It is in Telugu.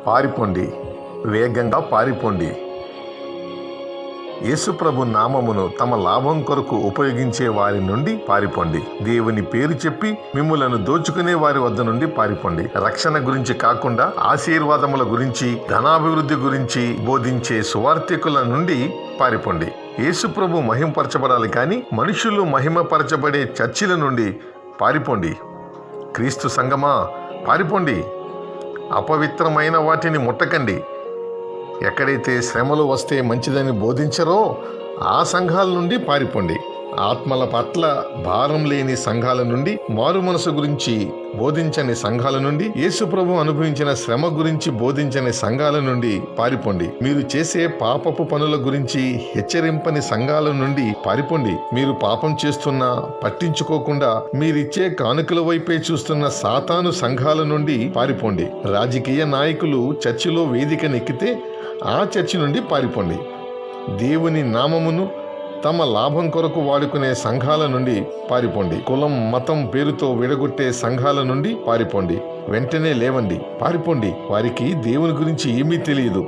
పారిపోండి, వేగంగా పారిపోండి. యేసుప్రభు నామమును తమ లాభం కొరకు ఉపయోగించే వారి నుండి పారిపోండి. దేవుని పేరు చెప్పి మిమ్ములను దోచుకునే వారి వద్ద నుండి పారిపోండి. రక్షణ గురించి కాకుండా ఆశీర్వాదముల గురించి, ధనాభివృద్ధి గురించి బోధించే సువార్థికుల నుండి పారిపోండి. యేసుప్రభు మహిమపరచబడాలి కానీ మనుషులు మహిమపరచబడే చర్చిల నుండి పారిపోండి. క్రీస్తు సంగమా, పారిపోండి. అపవిత్రమైన వాటిని ముట్టకండి. ఎక్కడైతే శ్రమలు వస్తే మంచిదని బోధించరో ఆ సంఘాల నుండి పారిపోండి. ఆత్మల పట్ల భారం లేని సంఘాల నుండి, మారు మనసు గురించి బోధించని సంఘాల నుండి, యేసుప్రభు అనుభవించిన శ్రమ గురించి బోధించని సంఘాల నుండి పారిపోండి. మీరు చేసే పాపపు పనుల గురించి హెచ్చరింపని సంఘాల నుండి పారిపోండి. మీరు పాపం చేస్తున్నా పట్టించుకోకుండా మీరిచ్చే కానుకల వైపే చూస్తున్న సాతాను సంఘాల నుండి పారిపోండి. రాజకీయ నాయకులు చర్చిలో వేదికనెక్కితే ఆ చర్చి నుండి పారిపోండి. దేవుని నామమును తమ లాభం కొరకు వాడుకునే సంఘాల నుండి పారిపోండి. కులం, మతం పేరుతో విడగొట్టే సంఘాల నుండి పారిపోండి. వెంటనే లేవండి, పారిపోండి. వారికి దేవుని గురించి ఏమీ తెలియదు.